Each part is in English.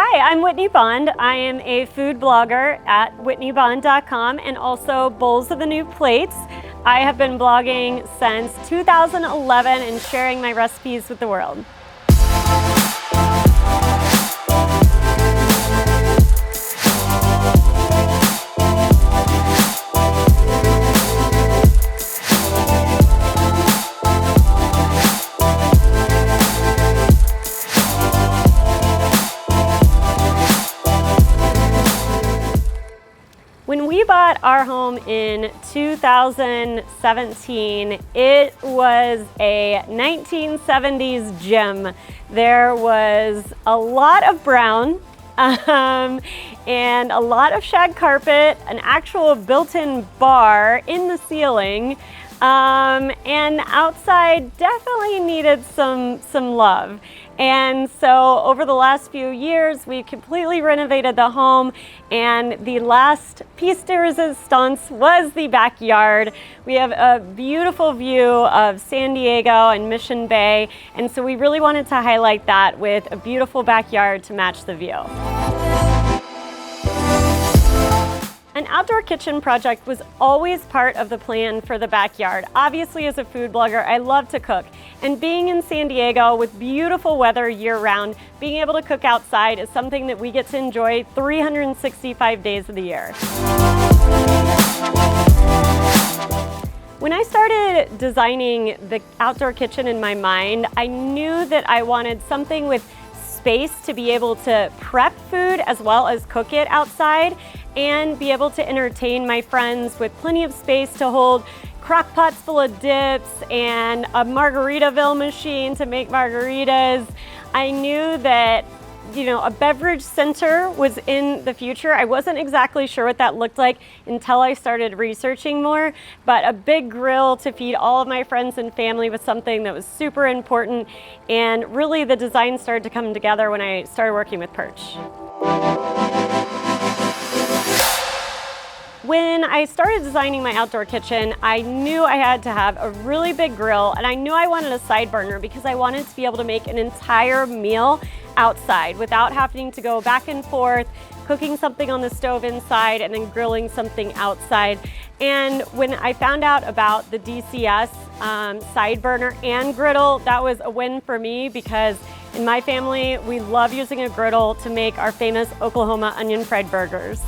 Hi, I'm Whitney Bond. I am a food blogger at whitneybond.com and also Bowls of the New Plates. I have been blogging since 2011 and sharing my recipes with the world. When we bought our home in 2017, it was a 1970s gem. There was a lot of brown and a lot of shag carpet, an actual built-in bar in the ceiling, and outside definitely needed some love. And so over the last few years, we completely renovated the home, and the last piece de resistance was the backyard. We have a beautiful view of San Diego and Mission Bay, and so we really wanted to highlight that with a beautiful backyard to match the view. An outdoor kitchen project was always part of the plan for the backyard. Obviously, as a food blogger, I love to cook. And being in San Diego with beautiful weather year-round, being able to cook outside is something that we get to enjoy 365 days of the year. When I started designing the outdoor kitchen in my mind, I knew that I wanted something with space to be able to prep food as well as cook it outside, and be able to entertain my friends with plenty of space to hold crock pots full of dips and a Margaritaville machine to make margaritas. I knew that, a beverage center was in the future. I wasn't exactly sure what that looked like until I started researching more, but a big grill to feed all of my friends and family was something that was super important, and really the design started to come together when I started working with PIRCH. When I started designing my outdoor kitchen, I knew I had to have a really big grill, and I knew I wanted a side burner because I wanted to be able to make an entire meal outside without having to go back and forth, cooking something on the stove inside and then grilling something outside. And when I found out about the DCS side burner and griddle, that was a win for me because in my family, we love using a griddle to make our famous Oklahoma onion fried burgers.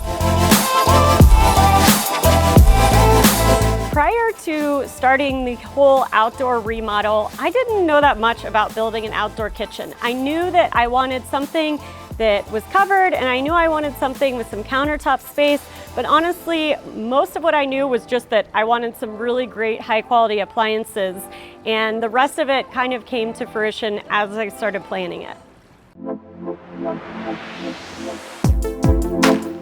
Prior to starting the whole outdoor remodel, I didn't know that much about building an outdoor kitchen. I knew that I wanted something that was covered, and I knew I wanted something with some countertop space, but honestly, most of what I knew was just that I wanted some really great high quality appliances, and the rest of it kind of came to fruition as I started planning it.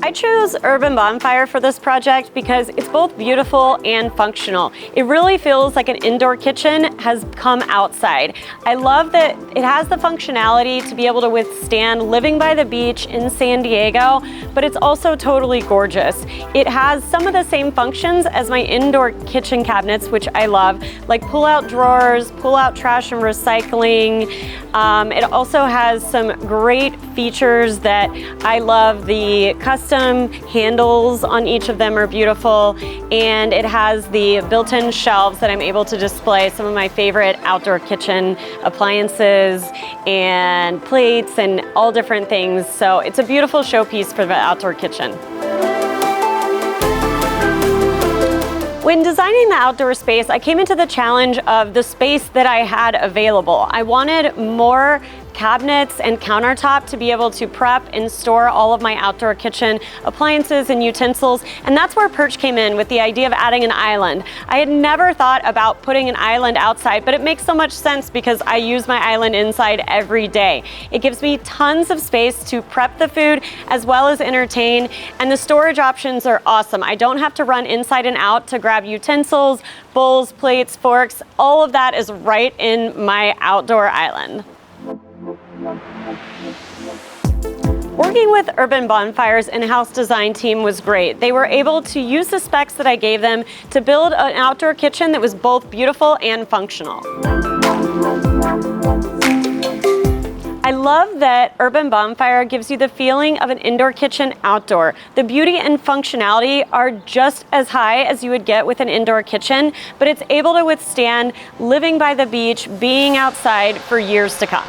I chose Urban Bonfire for this project because it's both beautiful and functional. It really feels like an indoor kitchen has come outside. I love that it has the functionality to be able to withstand living by the beach in San Diego, but it's also totally gorgeous. It has some of the same functions as my indoor kitchen cabinets, which I love, like pull-out drawers, pull-out trash and recycling. It also has some great features that I love. The custom handles on each of them are beautiful, and it has the built-in shelves that I'm able to display some of my favorite outdoor kitchen appliances and plates and all different things. So it's a beautiful showpiece for the outdoor kitchen. When designing the outdoor space, I came into the challenge of the space that I had available. I wanted more cabinets and countertop to be able to prep and store all of my outdoor kitchen appliances and utensils, and that's where PIRCH came in with the idea of adding an island. I had never thought about putting an island outside, but it makes so much sense because I use my island inside every day. It gives me tons of space to prep the food as well as entertain, and the storage options are awesome. I don't have to run inside and out to grab utensils, bowls, plates, forks. All of that is right in my outdoor island. Working with Urban Bonfire's in-house design team was great. They were able to use the specs that I gave them to build an outdoor kitchen that was both beautiful and functional. I love that Urban Bonfire gives you the feeling of an indoor kitchen outdoor. The beauty and functionality are just as high as you would get with an indoor kitchen, but it's able to withstand living by the beach, being outside for years to come.